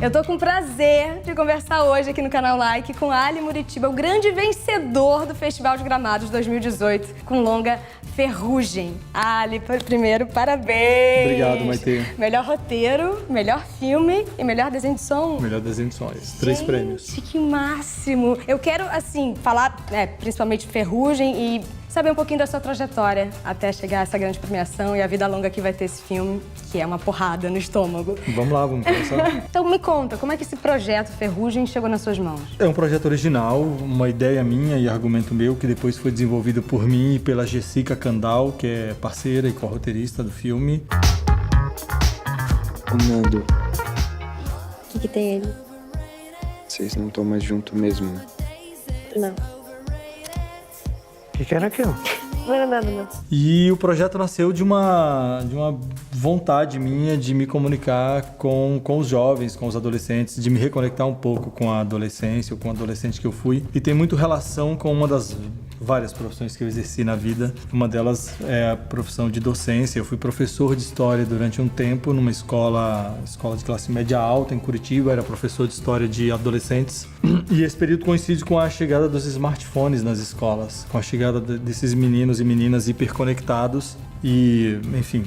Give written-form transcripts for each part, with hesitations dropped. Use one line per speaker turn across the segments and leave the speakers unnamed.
Eu tô com o prazer de conversar hoje aqui no canal Like com Ali Muritiba, o grande vencedor do Festival de Gramados 2018, com longa Ferrugem. Ali, primeiro, parabéns!
Obrigado, Maitê.
Melhor roteiro, melhor filme e melhor desenho de som.
Melhor desenho de som, 3 prêmios.
Que máximo! Eu quero, assim, falar, principalmente Ferrugem e saber um pouquinho da sua trajetória até chegar a essa grande premiação e a vida longa que vai ter esse filme, que é uma porrada no estômago.
Vamos lá, vamos começar.
Então me conta, como é que esse projeto Ferrugem chegou nas suas mãos?
É um projeto original, uma ideia minha e argumento meu, que depois foi desenvolvido por mim e pela Jessica Kandal, que é parceira e co-roteirista do filme.
Nando,
O que tem ele?
vocês não estão mais juntos mesmo, né?
Não.
O que era aquilo?
Não era nada, não.
E o projeto nasceu de uma vontade minha de me comunicar com os jovens, com os adolescentes, de me reconectar um pouco com a adolescência, ou com o adolescente que eu fui. E tem muito relação com uma das várias profissões que eu exerci na vida. Uma delas é a profissão de docência. Eu fui professor de história durante um tempo numa escola de classe média alta em Curitiba. Era professor de história de adolescentes. E esse período coincide com a chegada dos smartphones nas escolas, com a chegada desses meninos e meninas hiperconectados e, enfim,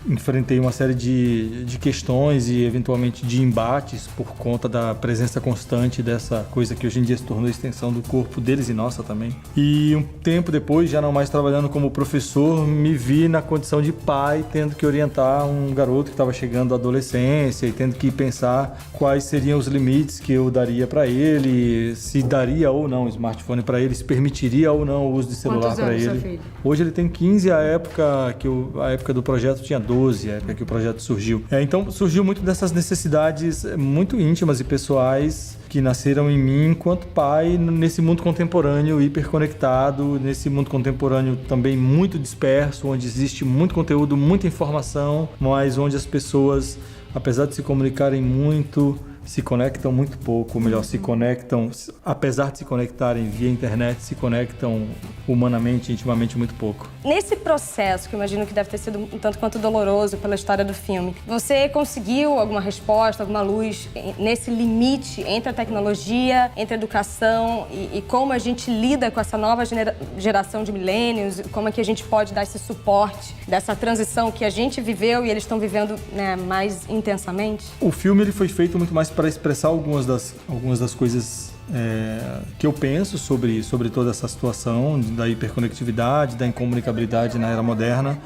enfrentei uma série de questões e eventualmente de embates por conta da presença constante dessa coisa que hoje em dia se tornou extensão do corpo deles e nossa também. E um tempo depois, já não mais trabalhando como professor, me vi na condição de pai, tendo que orientar um garoto que estava chegando à adolescência e tendo que pensar quais seriam os limites que eu daria para ele, se daria ou não o smartphone para ele, se permitiria ou não o uso de celular para ele.
Seu filho?
Hoje ele tem 15, a época do projeto tinha 12, a época que o projeto surgiu. Então surgiu muito dessas necessidades muito íntimas e pessoais que nasceram em mim enquanto pai nesse mundo contemporâneo hiperconectado, nesse mundo contemporâneo também muito disperso, onde existe muito conteúdo, muita informação, mas onde as pessoas, apesar de se comunicarem muito, se conectam muito pouco, ou melhor, se conectam, apesar de se conectarem via internet, se conectam humanamente, intimamente muito pouco.
Nesse processo, que eu imagino que deve ter sido um tanto quanto doloroso pela história do filme, você conseguiu alguma resposta, alguma luz nesse limite entre a tecnologia, entre a educação e como a gente lida com essa nova geração de millennials, como é que a gente pode dar esse suporte dessa transição que a gente viveu e eles estão vivendo, né, mais intensamente?
O filme ele foi feito muito mais para expressar algumas das coisas que eu penso sobre toda essa situação da hiperconectividade, da incomunicabilidade na era moderna.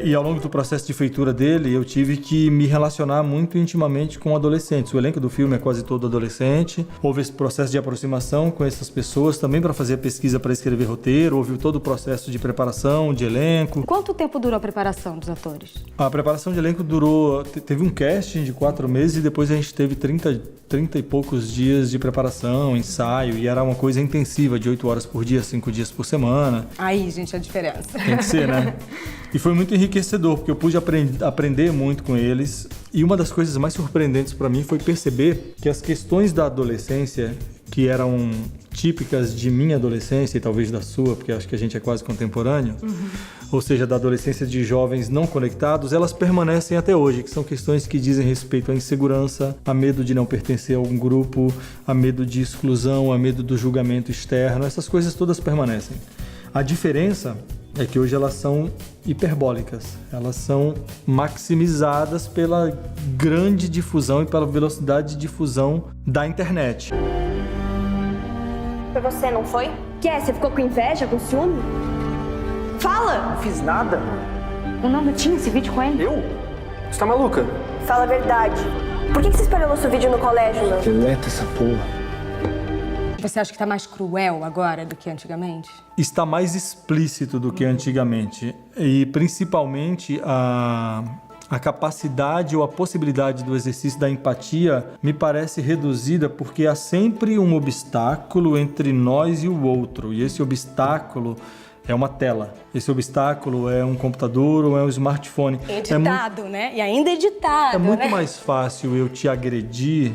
E ao longo do processo de feitura dele, eu tive que me relacionar muito intimamente com adolescentes. O elenco do filme é quase todo adolescente. Houve esse processo de aproximação com essas pessoas, também para fazer a pesquisa para escrever roteiro. Houve todo o processo de preparação, de elenco.
Quanto tempo durou a preparação dos atores?
A preparação de elenco teve um casting de 4 meses e depois a gente teve 30 e poucos dias de preparação, ensaio, e era uma coisa intensiva, de 8 horas por dia, 5 dias por semana.
Aí, gente, a diferença.
Tem que ser, né? E foi muito enriquecedor, porque eu pude aprender muito com eles. E uma das coisas mais surpreendentes para mim foi perceber que as questões da adolescência, que eram típicas de minha adolescência e talvez da sua, porque acho que a gente é quase contemporâneo, ou seja, da adolescência de jovens não conectados, elas permanecem até hoje, que são questões que dizem respeito à insegurança, a medo de não pertencer a algum grupo, a medo de exclusão, a medo do julgamento externo, essas coisas todas permanecem. A diferença é que hoje elas são hiperbólicas, elas são maximizadas pela grande difusão e pela velocidade de difusão da internet.
Foi você, não foi? Você ficou com inveja, com ciúme? Fala!
Não fiz nada.
O Nando tinha esse vídeo com ele?
Eu? Você tá maluca?
Fala a verdade. Por que você espalhou nosso vídeo no colégio, Nando?
Deleta essa porra.
Você acha que tá mais cruel agora do que antigamente?
Está mais explícito do que antigamente e principalmente a capacidade ou a possibilidade do exercício da empatia me parece reduzida porque há sempre um obstáculo entre nós e o outro, e esse obstáculo é uma tela. Esse obstáculo é um computador ou é um smartphone.
Editado, né? E ainda editado,
É muito
né?
mais fácil eu te agredir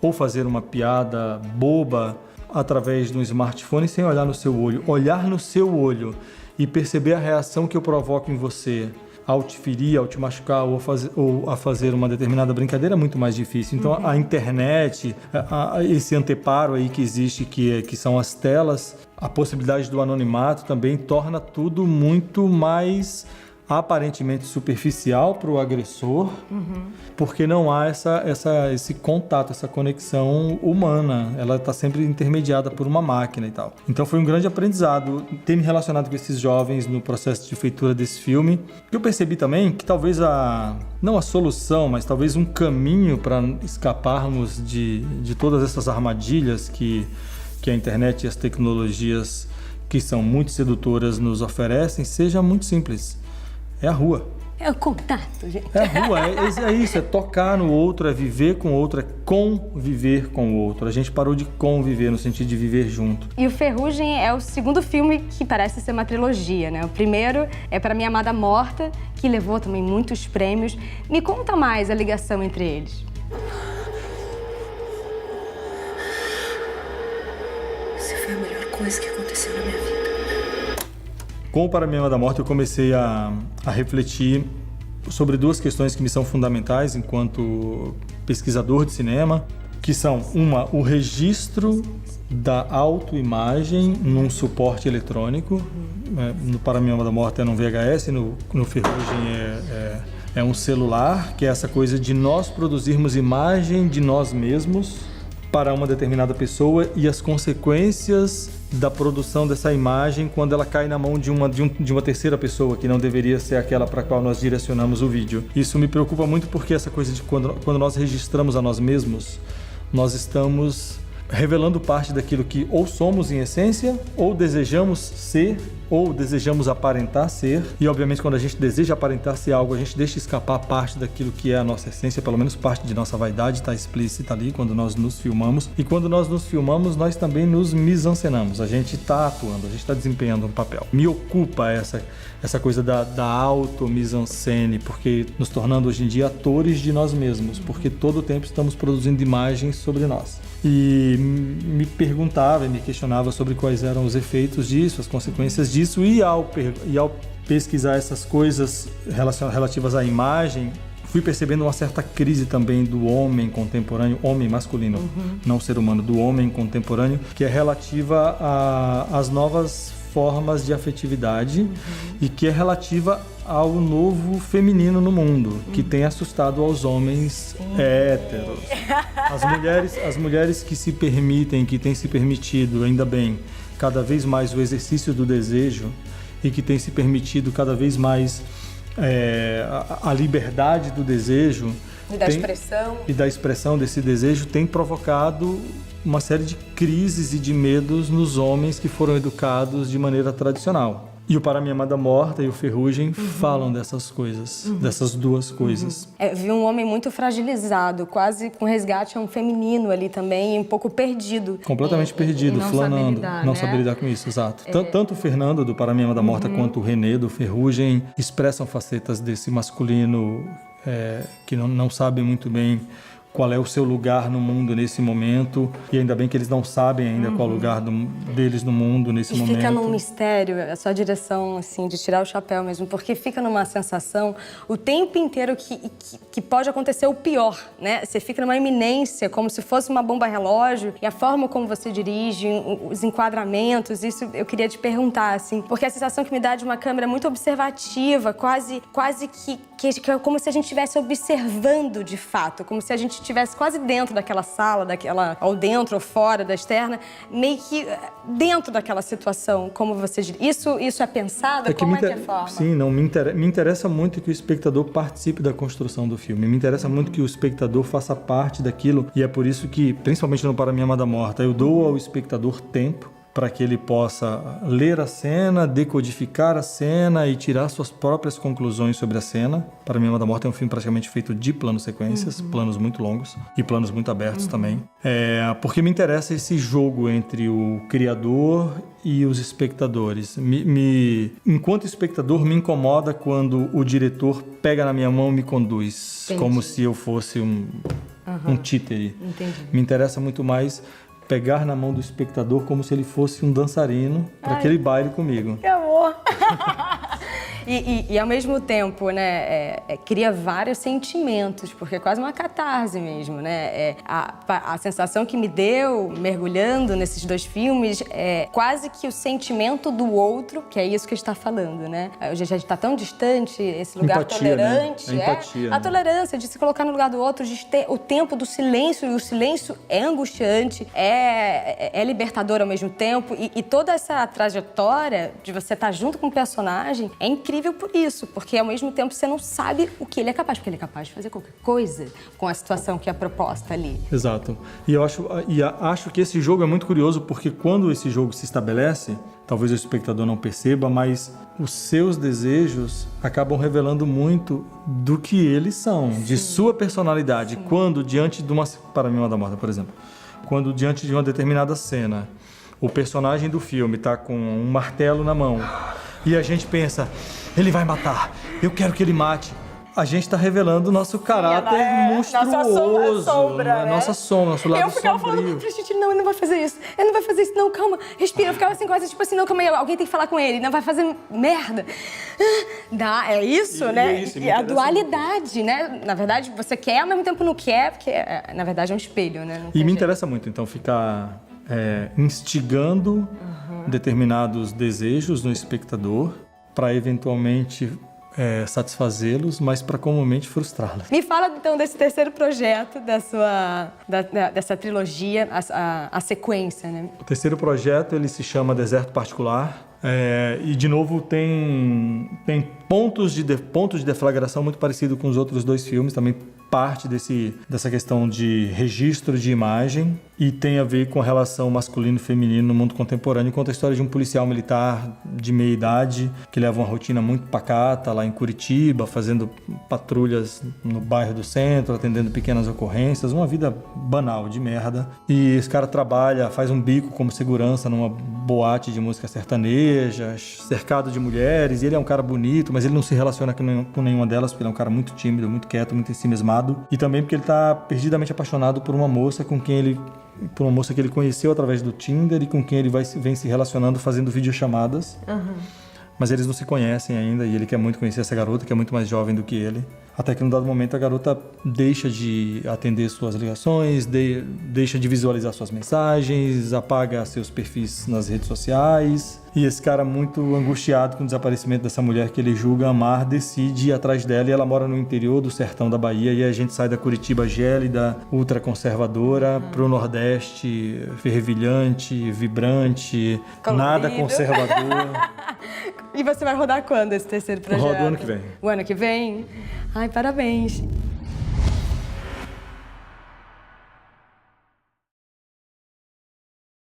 ou fazer uma piada boba através de um smartphone sem olhar no seu olho. Olhar no seu olho e perceber a reação que eu provoco em você ao te ferir, ao te machucar ou a fazer uma determinada brincadeira é muito mais difícil. Então a internet, esse anteparo aí que existe, que são as telas, a possibilidade do anonimato também torna tudo muito mais aparentemente superficial para o agressor, porque não há esse contato, essa conexão humana. Ela está sempre intermediada por uma máquina e tal. Então foi um grande aprendizado ter me relacionado com esses jovens no processo de feitura desse filme. Eu percebi também que talvez não a solução, mas talvez um caminho para escaparmos de todas essas armadilhas que a internet e as tecnologias que são muito sedutoras nos oferecem seja muito simples. É a rua.
É o contato, gente.
É a rua, é isso, é tocar no outro, é viver com o outro, é conviver com o outro. A gente parou de conviver no sentido de viver junto.
E o Ferrugem é o segundo filme que parece ser uma trilogia, né? O primeiro é Para Minha Amada Morta, que levou também muitos prêmios. Me conta mais a ligação entre eles.
Isso foi a melhor coisa que aconteceu na minha vida.
Com o Para Minha Amada Morta, eu comecei a refletir sobre duas questões que me são fundamentais enquanto pesquisador de cinema, que são, uma, o registro da autoimagem num suporte eletrônico. No Para Minha Amada Morta é num VHS, no Ferrugem é um celular, que é essa coisa de nós produzirmos imagem de nós mesmos para uma determinada pessoa e as consequências da produção dessa imagem quando ela cai na mão de uma terceira pessoa, que não deveria ser aquela para a qual nós direcionamos o vídeo. Isso me preocupa muito porque essa coisa de quando nós registramos a nós mesmos, nós estamos revelando parte daquilo que ou somos em essência, ou desejamos ser, ou desejamos aparentar ser. E obviamente quando a gente deseja aparentar ser algo, a gente deixa escapar parte daquilo que é a nossa essência, pelo menos parte de nossa vaidade está explícita ali quando nós nos filmamos. E quando nós nos filmamos, nós também nos mise-en-scenamos. A gente está atuando, a gente está desempenhando um papel. Me ocupa essa coisa da auto-mise-en-scène, porque nos tornando hoje em dia atores de nós mesmos, porque todo o tempo estamos produzindo imagens sobre nós. E me perguntava e me questionava sobre quais eram os efeitos disso, as consequências disso, e ao pesquisar essas coisas relativas à imagem, fui percebendo uma certa crise também do homem contemporâneo, homem masculino, não ser humano, do homem contemporâneo, que é relativa às novas formas de afetividade e que é relativa ao novo feminino no mundo, que tem assustado aos homens héteros. As mulheres que se permitem, que têm se permitido, ainda bem, cada vez mais o exercício do desejo e que têm se permitido cada vez mais a liberdade do desejo e da expressão desse desejo tem provocado uma série de crises e de medos nos homens que foram educados de maneira tradicional. E o Para Minha Amada Morta e o Ferrugem falam dessas coisas, dessas duas coisas.
Vi um homem muito fragilizado, quase com resgate a um feminino ali também, um pouco perdido.
Completamente perdido, flanando. Não saber lidar com isso, exato. Tanto o Fernando, do Para Minha Amada Morta, quanto o René, do Ferrugem, expressam facetas desse masculino que não sabe muito bem qual é o seu lugar no mundo nesse momento, e ainda bem que eles não sabem ainda qual é o lugar deles no mundo nesse momento.
E fica num mistério, a sua direção, assim, de tirar o chapéu mesmo, porque fica numa sensação o tempo inteiro que pode acontecer o pior, né? Você fica numa iminência, como se fosse uma bomba relógio, e a forma como você dirige, os enquadramentos, isso eu queria te perguntar, assim, porque a sensação que me dá de uma câmera muito observativa, quase que é como se a gente estivesse observando de fato, como se a gente estivesse quase dentro daquela sala, ou dentro ou fora da externa, meio que dentro daquela situação, como você diz. Isso é pensado? Como é que é a forma?
Sim, me interessa muito que o espectador participe da construção do filme. Me interessa muito que o espectador faça parte daquilo, e é por isso que, principalmente no Para Minha Amada Morta, eu dou ao espectador tempo para que ele possa ler a cena, decodificar a cena e tirar suas próprias conclusões sobre a cena. Para Minha Amada Morta é um filme praticamente feito de planos sequências, planos muito longos e planos muito abertos também. Porque me interessa esse jogo entre o criador e os espectadores. Enquanto espectador, me incomoda quando o diretor pega na minha mão e me conduz, como se eu fosse um títere.
Entendi.
Me interessa muito mais pegar na mão do espectador como se ele fosse um dançarino para aquele baile comigo.
Que amor! E ao mesmo tempo, né, cria vários sentimentos, porque é quase uma catarse mesmo, né? A sensação que me deu, mergulhando nesses dois filmes, é quase que o sentimento do outro, que é isso que a gente está falando, né? Hoje a gente está tão distante, esse lugar
Empatia,
tolerante.
né? A empatia,
A
né?
tolerância de se colocar no lugar do outro, de ter o tempo do silêncio, e o silêncio é angustiante, é libertador ao mesmo tempo, e toda essa trajetória de você estar junto com o personagem é incrível por isso, porque ao mesmo tempo você não sabe o que ele é capaz, porque ele é capaz de fazer qualquer coisa com a situação que é proposta ali.
Exato. E eu acho que esse jogo é muito curioso, porque quando esse jogo se estabelece, talvez o espectador não perceba, mas os seus desejos acabam revelando muito do que eles são, de sua personalidade. Quando diante de uma... Para mim, da Morta, por exemplo. Quando diante de uma determinada cena, o personagem do filme está com um martelo na mão e a gente pensa, ele vai matar, eu quero que ele mate. A gente está revelando o nosso caráter monstruoso,
nossa sombra, né?
Nossa sombra, nosso lado
Eu ficava
sombrio.
falando, gente, não, ele não vai fazer isso. Ele não vai fazer isso, não, calma, respira. Eu ficava assim, quase tipo assim, não, calma aí, alguém tem que falar com ele, não vai fazer merda. É isso, né?
É isso,
e a dualidade, né? Na verdade, você quer, ao mesmo tempo não quer, porque, na verdade, é um espelho, né?
E me interessa muito, então, ficar instigando determinados desejos no espectador para, eventualmente, satisfazê-los, mas para comumente frustrá-los.
Me fala, então, desse terceiro projeto, dessa trilogia, a sequência, né?
O terceiro projeto, ele se chama Deserto Particular. E, de novo, tem pontos de deflagração muito parecido com os outros dois filmes, também parte dessa questão de registro de imagem, e tem a ver com a relação masculino e feminino no mundo contemporâneo. Conta a história de um policial militar de meia idade que leva uma rotina muito pacata lá em Curitiba, fazendo patrulhas no bairro do centro, atendendo pequenas ocorrências, uma vida banal, de merda. E esse cara faz um bico como segurança numa boate de música sertaneja, cercado de mulheres, e ele é um cara bonito, mas ele não se relaciona com nenhuma delas, porque ele é um cara muito tímido, muito quieto, muito ensimesmado, e também porque ele está perdidamente apaixonado por uma moça que ele conheceu através do Tinder e com quem ele vem se relacionando fazendo videochamadas. Mas eles não se conhecem ainda, e ele quer muito conhecer essa garota, que é muito mais jovem do que ele. Até que, num dado momento, a garota deixa de atender suas ligações, deixa de visualizar suas mensagens, apaga seus perfis nas redes sociais. E esse cara, muito angustiado com o desaparecimento dessa mulher que ele julga amar, decide ir atrás dela, e ela mora no interior do sertão da Bahia, e a gente sai da Curitiba gélida, ultraconservadora, pro Nordeste fervilhante, vibrante,
Colorido.
Nada conservador.
E você vai rodar quando esse terceiro projeto?
Roda o ano que vem.
O ano que vem? Ai, parabéns.